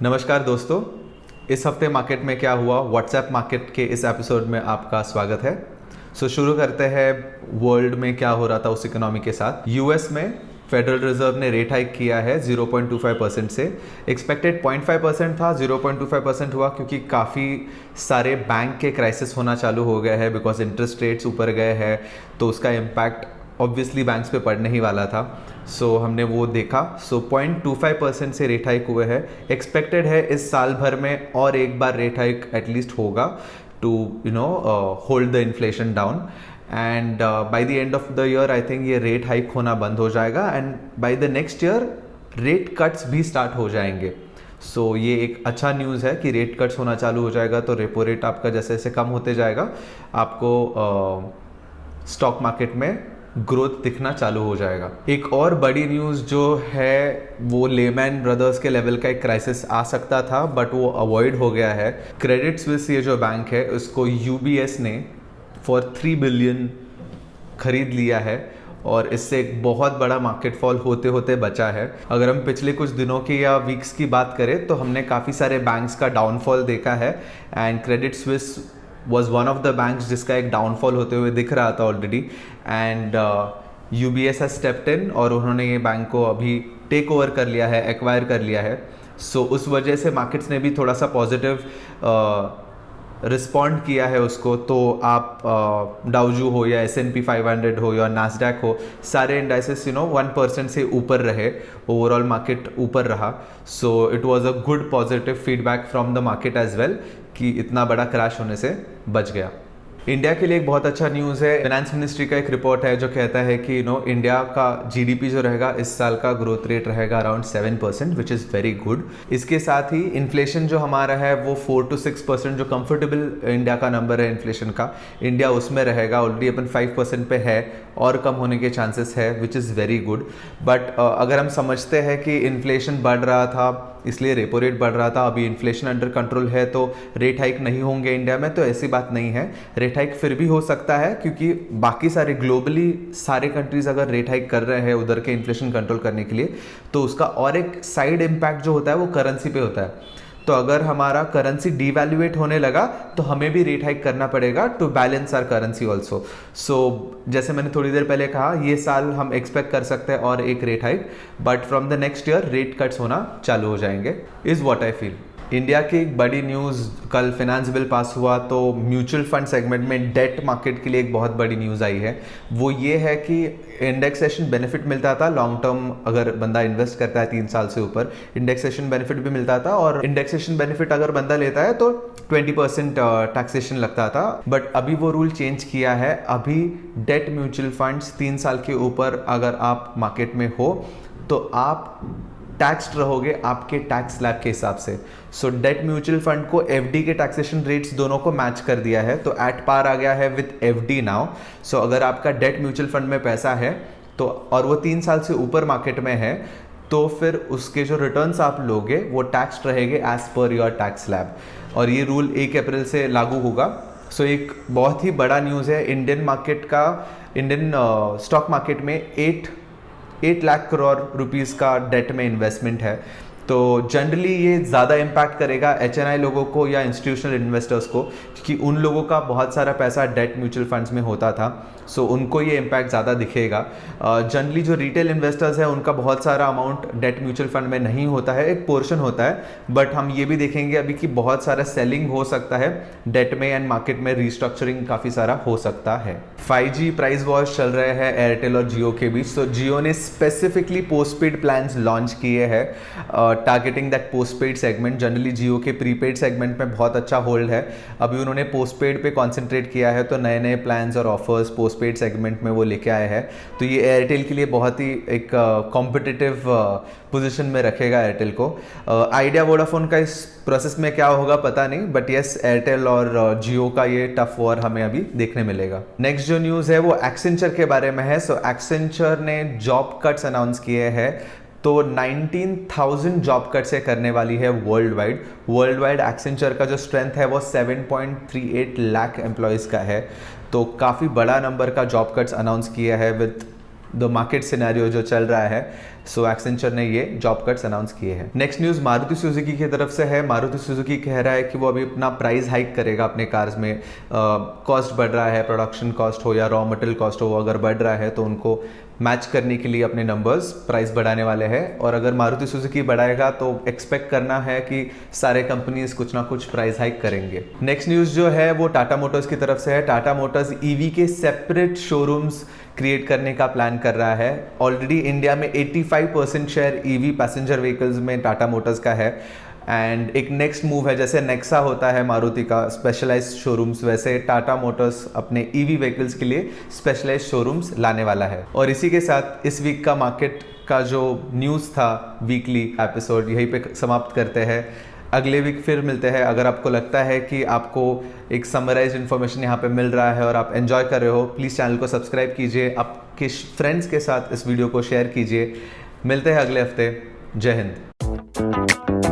नमस्कार दोस्तों, इस हफ्ते मार्केट में क्या हुआ, व्हाट्सएप मार्केट के इस एपिसोड में आपका स्वागत है। शुरू करते हैं वर्ल्ड में क्या हो रहा था उस इकोनॉमी के साथ। यूएस में फेडरल रिजर्व ने रेट हाइक किया है 0.25% से। एक्सपेक्टेड 0.5% था, 0.25% हुआ क्योंकि काफ़ी सारे बैंक के क्राइसिस होना चालू हो गए हैं बिकॉज इंटरेस्ट रेट्स ऊपर गए हैं, तो उसका इम्पैक्ट ऑब्वियसली बैंक्स पे पड़ने ही वाला था। सो हमने वो देखा। 0.25% से रेट हाइक हुए हैं। एक्सपेक्टेड है इस साल भर में और एक बार रेट हाइक एटलीस्ट होगा to hold the inflation down. And by the end of the year I think ये रेट हाइक होना बंद हो जाएगा and by the next year rate cuts भी स्टार्ट हो जाएंगे। सो ये एक अच्छा न्यूज़ है कि रेट कट्स होना चालू हो जाएगा, तो रेपो रेट आपका जैसे जैसे कम होते जाएगा आपको स्टॉक मार्केट में ग्रोथ दिखना चालू हो जाएगा। एक और बड़ी न्यूज़ जो है वो लेमैन ब्रदर्स के लेवल का एक क्राइसिस आ सकता था बट वो अवॉइड हो गया है। क्रेडिट स्विस ये जो बैंक है उसको यूबीएस ने फॉर 3 बिलियन खरीद लिया है और इससे एक बहुत बड़ा मार्केट फॉल होते होते बचा है। अगर हम पिछले कुछ दिनों की या वीक्स की बात करें तो हमने काफ़ी सारे बैंक्स का डाउनफॉल देखा है and Credit Suisse was one of the banks जिसका एक डाउनफॉल होते हुए दिख रहा था already. And UBS has stepped in और उन्होंने ये बैंक को अभी टेक ओवर कर लिया है, एक्वायर कर लिया है। सो उस वजह से मार्केट्स ने भी थोड़ा सा पॉजिटिव रिस्पॉन्ड किया है उसको। तो आप डाउजू हो या S&P 500 हो या नास्डैक हो, सारे इंडाइसेस 1% से ऊपर रहे, ओवरऑल मार्केट ऊपर रहा। So it was a good positive feedback from the market as well कि इतना बड़ा क्रैश होने से बच गया। इंडिया के लिए एक बहुत अच्छा न्यूज़ है। फाइनेंस मिनिस्ट्री का एक रिपोर्ट है जो कहता है कि इंडिया का जीडीपी जो रहेगा इस साल का ग्रोथ रेट रहेगा around 7%, which is very good. इसके साथ ही इन्फ्लेशन जो हमारा है वो 4 to 6% जो कंफर्टेबल इंडिया का नंबर है इन्फ्लेशन का, इंडिया उसमें रहेगा। ऑलरेडी अपन 5% पे है और कम होने के चांसेस है, which is very good. But अगर हम समझते हैं कि इन्फ्लेशन बढ़ रहा था इसलिए रेपो रेट बढ़ रहा था, अभी इन्फ्लेशन अंडर कंट्रोल है तो रेट हाइक नहीं होंगे इंडिया में, तो ऐसी बात नहीं है। रेट हाइक फिर भी हो सकता है क्योंकि बाकी सारे ग्लोबली सारे कंट्रीज अगर रेट हाइक कर रहे हैं उधर के इन्फ्लेशन कंट्रोल करने के लिए, तो उसका और एक साइड इम्पैक्ट जो होता है वो करेंसी पे होता है। तो अगर हमारा करेंसी डिवैल्यूएट होने लगा तो हमें भी रेट हाइक करना पड़ेगा to balance our currency also. So जैसे मैंने थोड़ी देर पहले कहा, ये साल हम एक्सपेक्ट कर सकते हैं और एक rate hike, but from the next year rate cuts होना चालू हो जाएंगे, is what I feel. India की एक बड़ी न्यूज़, कल फाइनेंस बिल पास हुआ तो म्यूचुअल फंड सेगमेंट में डेट मार्केट के लिए एक बहुत बड़ी न्यूज़ आई है। वो ये है कि इंडेक्सेशन बेनिफिट मिलता था लॉन्ग टर्म, अगर बंदा इन्वेस्ट करता है 3 साल से ऊपर इंडेक्सेशन बेनिफिट भी मिलता था, और इंडेक्सेशन बेनिफिट अगर बंदा लेता है तो 20% टैक्सेशन लगता था। बट अभी वो रूल चेंज किया है। अभी डेट म्यूचुअल फंड्स 3 साल के ऊपर अगर आप मार्केट में हो तो आप टैक्स्ड रहोगे आपके टैक्स स्लैब के हिसाब से। सो डेट म्यूचुअल फंड को एफडी के टैक्सेशन रेट्स दोनों को मैच कर दिया है, तो एट पार आ गया है विद एफडी नाउ। सो अगर आपका डेट म्यूचुअल फंड में पैसा है तो और वो 3 साल से ऊपर मार्केट में है, तो फिर उसके जो रिटर्न्स आप लोगे वो टैक्स्ड रहेंगे as per your tax slab, और ये रूल 1 अप्रैल से लागू होगा। सो एक बहुत ही बड़ा न्यूज़ है इंडियन मार्केट का। इंडियन स्टॉक मार्केट में 8 लाख करोड़ रुपीस का डेट में इन्वेस्टमेंट है, तो जनरली ये ज़्यादा इम्पैक्ट करेगा एचएनआई लोगों को या इंस्टीट्यूशनल इन्वेस्टर्स को, क्योंकि उन लोगों का बहुत सारा पैसा डेट म्यूचुअल फंड्स में होता था। सो उनको ये इम्पैक्ट ज़्यादा दिखेगा। जनरली जो रिटेल इन्वेस्टर्स हैं उनका बहुत सारा अमाउंट डेट म्यूचुअल फंड में नहीं होता है, एक पोर्शन होता है, बट हम ये भी देखेंगे अभी कि बहुत सारा सेलिंग हो सकता है डेट में एंड मार्केट में रीस्ट्रक्चरिंग काफ़ी सारा हो सकता है। 5G प्राइस वॉर्स चल रहे हैं एयरटेल और जियो के बीच। तो जियो ने स्पेसिफिकली पोस्टपेड प्लान्स लॉन्च किए हैं targeting that postpaid segment. Generally Jio के प्रीपेड सेगमेंट में बहुत अच्छा होल्ड है, अभी उन्होंने पोस्टपेड पे कॉन्सेंट्रेट किया है, तो नए नए प्लान्स और ऑफर्स पोस्टपेड सेगमेंट में वो लेके आए हैं। तो ये एयरटेल के लिए बहुत ही एक कॉम्पिटिटिव पोजीशन में रखेगा एयरटेल को। आइडिया वोडाफोन का इस प्रोसेस में क्या होगा पता नहीं, बट यस एयरटेल और जियो का ये टफ वॉर हमें अभी देखने मिलेगा। नेक्स्ट जो न्यूज़ है वो एक्सेंचर के बारे में है। सो एक्सेंचर ने जॉब कट्स अनाउंस किए हैं, तो 19,000 जॉब कट से करने वाली है वर्ल्ड वाइड एक्सेंचर का जो स्ट्रेंथ है वो 7.38 लाख एम्प्लॉयज़ का है, तो काफ़ी बड़ा नंबर का जॉब कट्स अनाउंस किया है विद द मार्केट सिनेरियो जो चल रहा है, सो एक्सेंचर ने ये जॉब कट्स अनाउंस किए हैं। नेक्स्ट न्यूज़ मारुति सुजुकी की तरफ से है। मारुति सुजुकी कह रहा है कि वो अभी अपना प्राइस हाइक करेगा अपने कार्स में। कॉस्ट बढ़ रहा है, प्रोडक्शन कॉस्ट हो या रॉ मटेरियल कॉस्ट हो, वो अगर बढ़ रहा है तो उनको मैच करने के लिए अपने नंबर्स प्राइस बढ़ाने वाले हैं। और अगर मारुति सुजुकी बढ़ाएगा तो एक्सपेक्ट करना है कि सारे कंपनीज कुछ ना कुछ प्राइस हाइक करेंगे। नेक्स्ट न्यूज़ जो है वो टाटा मोटर्स की तरफ से है। टाटा मोटर्स ईवी के सेपरेट शोरूम्स क्रिएट करने का प्लान कर रहा है। ऑलरेडी इंडिया में 85% शेयर ईवी पैसेंजर व्हीकल्स में टाटा मोटर्स का है। एंड एक नेक्स्ट मूव है, जैसे नेक्सा होता है मारुति का स्पेशलाइज्ड शोरूम्स, वैसे टाटा मोटर्स अपने ईवी व्हीकल्स के लिए स्पेशलाइज्ड शोरूम्स लाने वाला है। और इसी के साथ इस वीक का मार्केट का जो न्यूज़ था वीकली एपिसोड यहीं पे समाप्त करते हैं। अगले वीक फिर मिलते हैं। अगर आपको लगता है कि आपको एक समराइज्ड इन्फॉर्मेशन यहाँ पे मिल रहा है और आप एंजॉय कर रहे हो, प्लीज़ चैनल को सब्सक्राइब कीजिए, आपके फ्रेंड्स के साथ इस वीडियो को शेयर कीजिए। मिलते हैं अगले हफ्ते। जय हिंद।